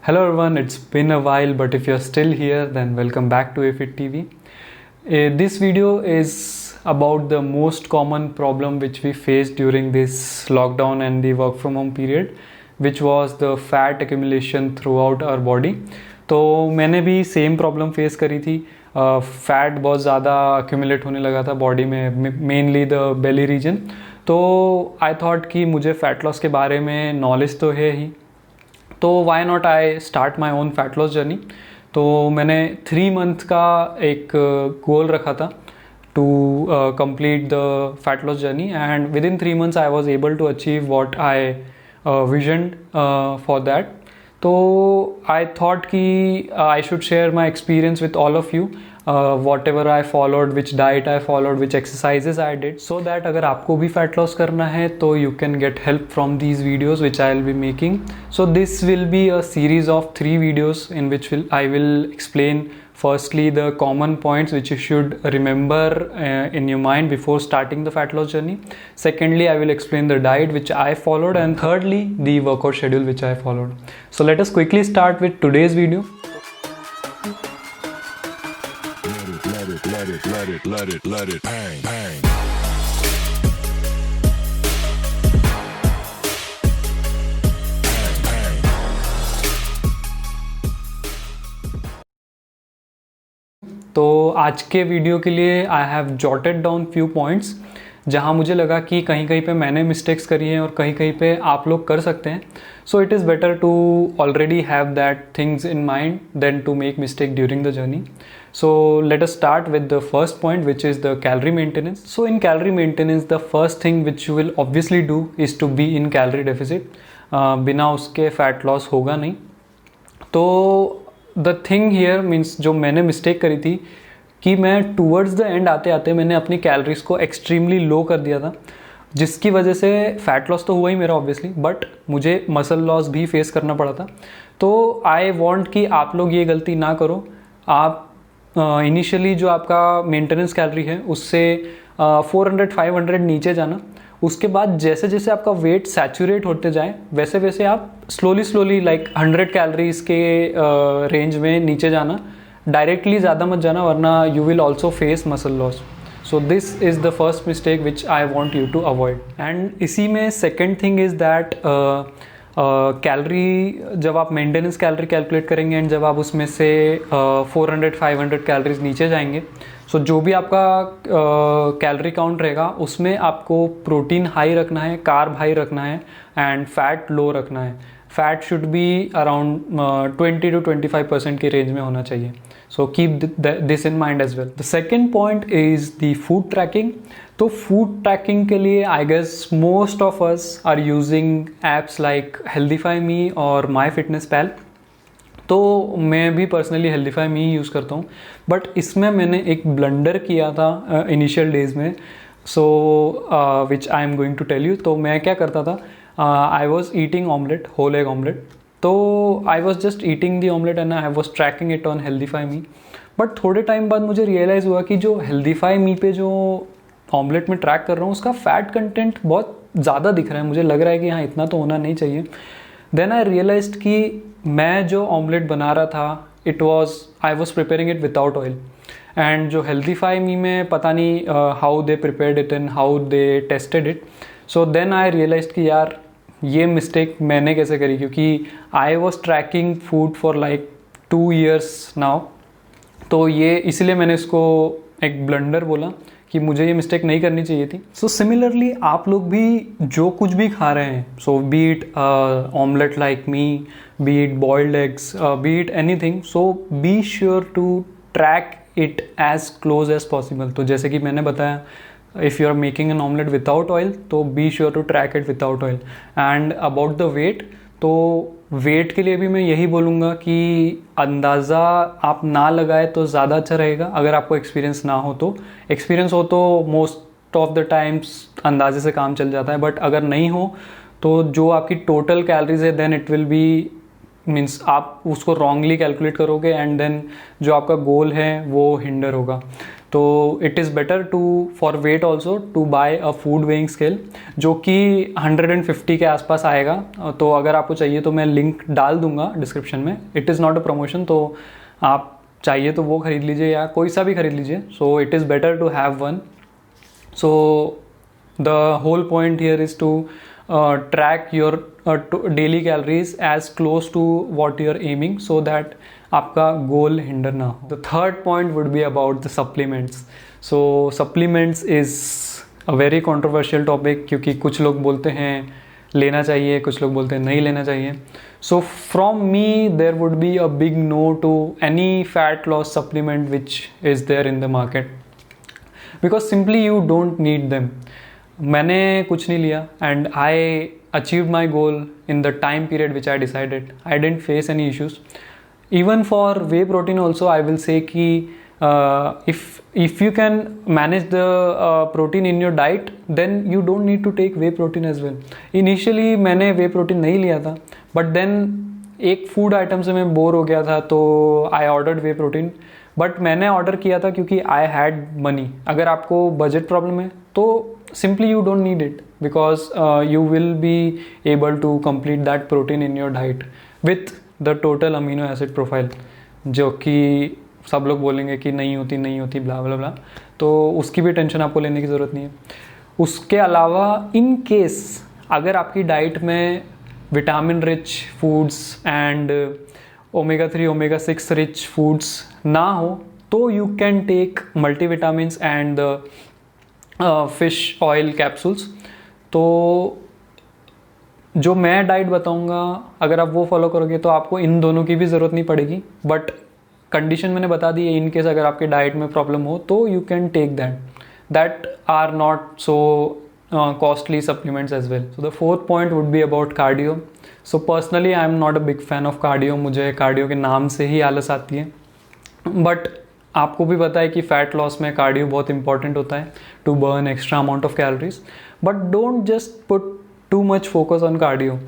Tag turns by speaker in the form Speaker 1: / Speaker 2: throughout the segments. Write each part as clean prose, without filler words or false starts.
Speaker 1: Hello everyone, it's been a while, but if you're still here, then welcome back to AFIT TV. This video is about the most common problem which we faced during this lockdown and the work from home period, which was the fat accumulation throughout our body. तो मैंने भी same problem face करी थी. Fat बहुत ज़्यादा accumulate होने लगा था बॉडी में, मेनली द बेली रीजन. तो आई थॉट कि मुझे फ़ैट लॉस के बारे में नॉलेज तो है ही, तो why not I start my own fat loss journey. तो मैंने 3 मंथ का एक गोल रखा था to complete the fat loss journey, and within 3 months I was able to achieve what I vision for that. तो I thought कि I should share my experience with all of you, whatever I followed, which diet I followed, which exercises I did, so that अगर आपको भी fat loss करना है तो you can get help from these videos which I will be making. So this will be a series of 3 videos in which I will explain firstly the common points which you should remember in your mind before starting the fat loss journey. Secondly, I will explain the diet which I followed, and thirdly the workout schedule which I followed. So let us quickly start with today's video. Let it bang, bang. तो आज के video के लिए I have jotted down few points जहाँ मुझे लगा कि कहीं कहीं पे मैंने मिस्टेक्स करी हैं और कहीं कहीं पे आप लोग कर सकते हैं. So it is better to already have that things in mind then to make mistake during the journey. So let us start with the first point, which is the calorie maintenance. So in calorie maintenance, the first thing which you will obviously do is to be in calorie deficit. बिना उसके fat loss होगा नहीं. तो the thing here means जो मैंने mistake करी थी कि मैं towards the end आते आते मैंने अपनी calories को extremely low कर दिया था, जिसकी वजह से fat loss तो हुआ ही मेरा obviously, but मुझे muscle loss भी face करना पड़ा था. तो I want कि आप लोग ये गलती ना करो. आप इनिशियली जो आपका मेंटेनेंस कैलोरी है उससे 400-500 नीचे जाना. उसके बाद जैसे जैसे आपका वेट सैचुरेट होते जाए वैसे वैसे आप स्लोली लाइक 100 कैलोरीज के रेंज में नीचे जाना. डायरेक्टली ज़्यादा मत जाना, वरना you will also face muscle loss. So this is the first mistake which I want you to avoid. And इसी में second thing is that calorie जब आप मेंटेनेंस कैलोरी कैलकुलेट करेंगे एंड जब आप उसमें से 400-500 कैलोरीज नीचे जाएंगे, सो जो भी आपका कैलोरी काउंट रहेगा उसमें आपको प्रोटीन हाई रखना है, कार्ब हाई रखना है, एंड फैट लो रखना है. फैट शुड बी अराउंड 20-25% के रेंज में होना चाहिए. So keep this in mind as well. The second point is the food tracking. तो फूड ट्रैकिंग के लिए I guess most of us are using apps like Healthify और my fitness पैल. तो मैं भी पर्सनली हेल्दीफाई मी यूज़ करता हूँ, but इसमें मैंने एक ब्लंडर किया था इनिशियल डेज में. So which I am going to tell you. तो मैं क्या करता था, I was eating omelette, whole egg omelette. तो I was just eating the omelette and I was tracking it on HealthifyMe. But थोड़े time बाद मुझे realise हुआ कि जो हेल्दीफाई मी पे जो ऑमलेट में ट्रैक कर रहा हूँ उसका फैट कंटेंट बहुत ज़्यादा दिख रहा है. मुझे लग रहा है कि हाँ इतना तो होना नहीं चाहिए. देन आई रियलाइज्ड कि मैं जो ऑमलेट बना रहा था I was preparing it without oil. And जो हेल्दीफाई मी में पता नहीं how they prepared it and how they tasted it. So then I realized कि यार ये मिस्टेक मैंने कैसे करी, क्योंकि I was tracking food for like 2 years now. तो ये इसलिए मैंने इसको एक ब्लंडर बोला कि मुझे ये मिस्टेक नहीं करनी चाहिए थी. सो सिमिलरली आप लोग भी जो कुछ भी खा रहे हैं, so be it omelette like me, be it boiled eggs, be it anything, so be sure to track it as close as possible. तो जैसे कि मैंने बताया, if you are making an omelette without oil तो be sure to track it without oil. And about the weight, तो weight के लिए भी मैं यही बोलूँगा कि अंदाज़ा आप ना लगाए तो ज़्यादा अच्छा रहेगा. अगर आपको एक्सपीरियंस ना हो तो, एक्सपीरियंस हो तो मोस्ट ऑफ द टाइम्स अंदाजे से काम चल जाता है. बट अगर नहीं हो तो जो आपकी टोटल कैलोरीज है then it will be means आप उसको रॉन्गली कैलकुलेट करोगे एंड देन जो आपका गोल है वो हिंडर होगा. तो it is better to for weight also to buy a food weighing scale जो कि 150 के आसपास आएगा। तो अगर आपको चाहिए तो मैं लिंक डाल दूंगा डिस्क्रिप्शन में। It is not a promotion, तो आप चाहिए तो वो खरीद लीजिए या कोई सा भी खरीद लीजिए। So it is better to have one. So the whole point here is to track your daily calories as close to what you are aiming so that आपका गोल हिंडर ना हो। The third point would be about the supplements. So supplements is a very controversial topic, क्योंकि कुछ लोग बोलते हैं लेना चाहिए, कुछ लोग बोलते हैं नहीं लेना चाहिए। So from me there would be a big no to any fat loss supplement which is there in the market, because simply you don't need them. मैंने कुछ नहीं लिया and I achieved my goal in the time period which I decided. I didn't face any issues. Even for whey protein also I will say कि if you can manage the protein in your diet then you don't need to take whey protein as well. Initially मैंने whey protein नहीं लिया था, but then एक food item से मैं bore हो गया था तो I ordered whey protein. But मैंने ऑर्डर किया था क्योंकि आई हैड मनी। अगर आपको बजट प्रॉब्लम है तो simply you don't need it, because you will be able to complete that protein in your diet with the total amino acid profile, जो कि सब लोग बोलेंगे कि नहीं होती ब्ला ब्ला ब्ला, तो उसकी भी टेंशन आपको लेने की ज़रूरत नहीं है। उसके अलावा इन केस अगर आपकी डाइट में vitamin rich foods and omega 3 omega 6 rich foods ना हो तो you can take multivitamins and fish oil capsules. तो जो मैं डाइट बताऊंगा अगर आप वो फॉलो करोगे तो आपको इन दोनों की भी ज़रूरत नहीं पड़ेगी, बट कंडीशन मैंने बता दी है। इन केस अगर आपके डाइट में प्रॉब्लम हो तो you can take that are not so costly supplements as well. So the fourth point would be about cardio. So personally I am not a big fan of cardio. मुझे cardio के नाम से ही आलस आती है, but आपको भी पता है कि फैट लॉस में कार्डियो बहुत इंपॉर्टेंट होता है to burn extra amount of calories. But don't just put too much focus on cardio.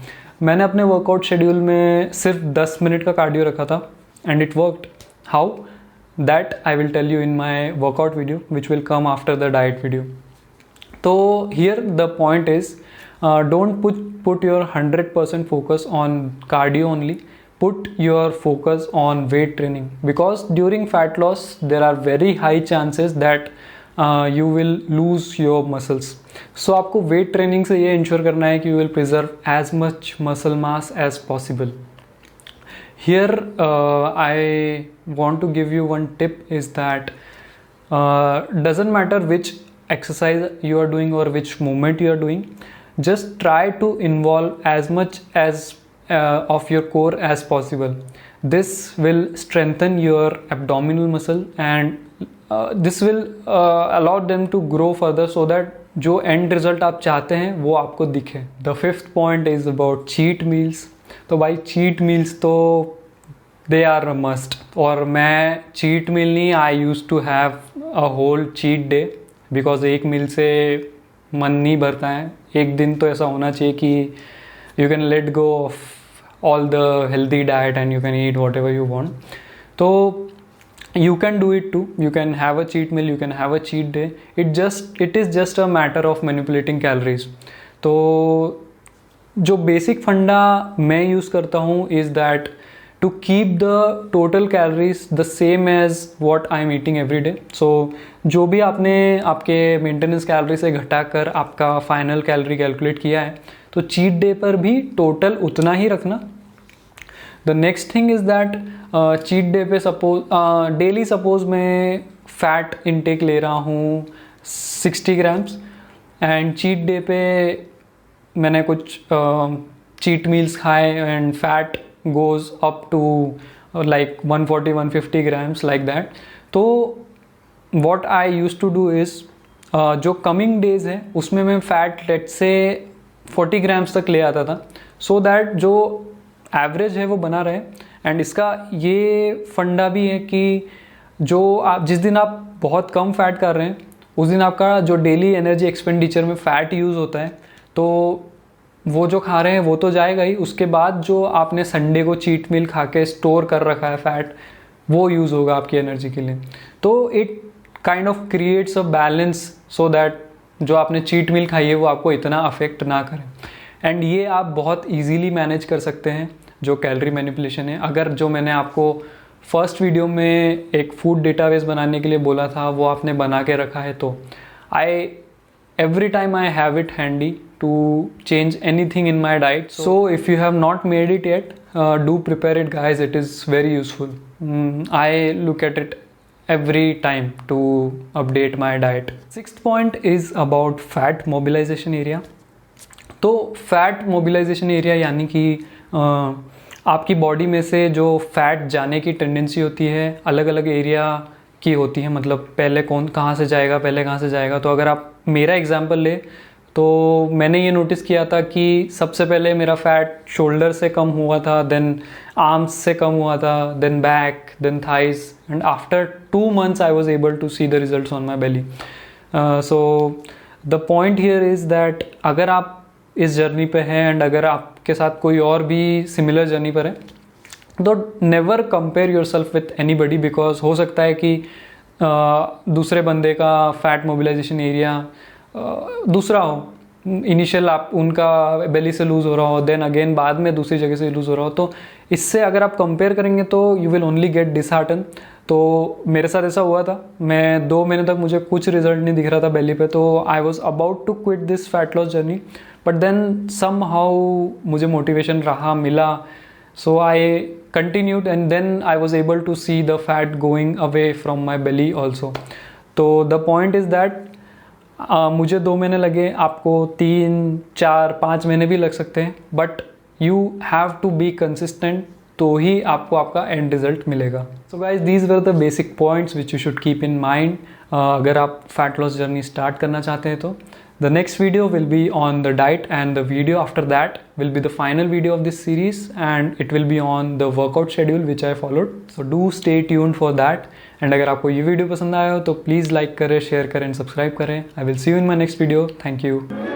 Speaker 1: मैंने अपने वर्कआउट शेड्यूल में सिर्फ 10 मिनट का कार्डियो रखा था and it worked. How that I will tell you in my workout video which will come after the diet video. तो here the point is don't put your 100% focus on cardio only. Put your focus on weight training, because during fat loss there are very high chances that you will lose your muscles. So आपको weight training से ये ensure करना है कि you will preserve as much muscle mass as possible. Here I want to give you one tip is that doesn't matter which exercise you are doing or which movement you are doing, just try to involve as much as of your core as possible. This will strengthen your abdominal muscle and this will allow them to grow further so that जो end result आप चाहते हैं वो आपको दिखे. The fifth point is about cheat meals. तो भाई cheat meals तो they are a must. और मैं cheat meal नहीं, I used to have a whole cheat day because एक meal से मन नहीं भरता है। एक दिन तो ऐसा होना चाहिए कि you can let go of all the healthy diet and you can eat whatever you want. So you can do it too. You can have a cheat meal, you can have a cheat day. It is just a matter of manipulating calories. तो जो basic फंडा मैं use करता हूँ is that to keep the total calories the same as what I am eating every day. So जो भी आपने आपके मेंटेनेंस कैलोरी से घटाकर आपका फाइनल कैलोरी कैलकुलेट किया है तो चीट डे पर भी टोटल उतना ही रखना। The next thing is that cheat day पे सपोज डेली सपोज मैं फ़ैट इनटेक ले रहा हूँ 60 ग्राम्स एंड चीट डे पे मैंने कुछ चीट मील्स खाए and fat goes up to like 140-150 grams like that. तो what I used to do is जो coming days है उसमें मैं फैट लेट से 40 ग्राम्स तक ले आता था so that जो एवरेज है वो बना रहे। एंड इसका ये फंडा भी है कि जो आप जिस दिन आप बहुत कम फैट कर रहे हैं उस दिन आपका जो डेली एनर्जी एक्सपेंडिचर में फ़ैट यूज़ होता है तो वो जो खा रहे हैं वो तो जाएगा ही, उसके बाद जो आपने संडे को चीट मील खा के स्टोर कर रखा है फैट वो यूज़ होगा आपकी एनर्जी के लिए। तो it kind of creates a balance so that जो आपने चीट मील खाई है वो आपको इतना अफेक्ट ना करे। एंड ये आप बहुत ईजीली मैनेज कर सकते हैं जो कैलोरी मैनिपुलेशन है। अगर जो मैंने आपको फर्स्ट वीडियो में एक फूड डेटाबेस बनाने के लिए बोला था वो आपने बना के रखा है, तो every time I have it handy to change anything in my diet. So if you have not made it yet, do prepare it guys, it is very useful. I look at it every time to update my diet. Sixth point is about fat mobilization area. तो fat mobilisation area यानी कि आपकी body में से जो fat जाने की tendency होती है अलग अलग एरिया की होती है, मतलब पहले कहाँ से जाएगा। तो अगर आप मेरा एग्जांपल ले तो मैंने ये नोटिस किया था कि सबसे पहले मेरा फैट शोल्डर से कम हुआ था, देन आर्म्स से कम हुआ था, then back, then thighs, and after 2 months I was able to see the results on my belly. So the point here is that अगर आप इस जर्नी पे हैं एंड अगर आपके साथ कोई और भी सिमिलर जर्नी पर है तो never compare your self with any buddy, because हो सकता है कि दूसरे बंदे का फैट मोबिलाइजेशन एरिया दूसरा हो, इनिशियल आप उनका बेली से लूज़ हो रहा हो, देन अगेन बाद में दूसरी जगह से लूज़ हो रहा हो, तो इससे अगर आप कंपेयर करेंगे तो you will only get dishearten. तो मेरे साथ ऐसा हुआ था, मैं 2 महीने तक मुझे कुछ रिजल्ट नहीं दिख रहा था बेली पे, तो I was about to quit this fat loss journey, but then somehow मुझे मोटिवेशन मिला, so I continued and then I was able to see the fat going away from my belly also. तो the point is that मुझे 2 महीने लगे, आपको 3, 4, 5 महीने भी लग सकते हैं, but you have to be consistent, तो ही आपको आपका एंड रिजल्ट मिलेगा। So guys these were the basic points which you should keep in mind अगर आप फैट लॉस जर्नी स्टार्ट करना चाहते हैं तो। The next video will be on the diet, and the video after that will be the final video of this series, and it will be on the workout schedule which I followed. So do stay tuned for that. And अगर आपको ये video पसंद आया हो तो please like करें, share करें, subscribe करें। I will see you in my next video. Thank you.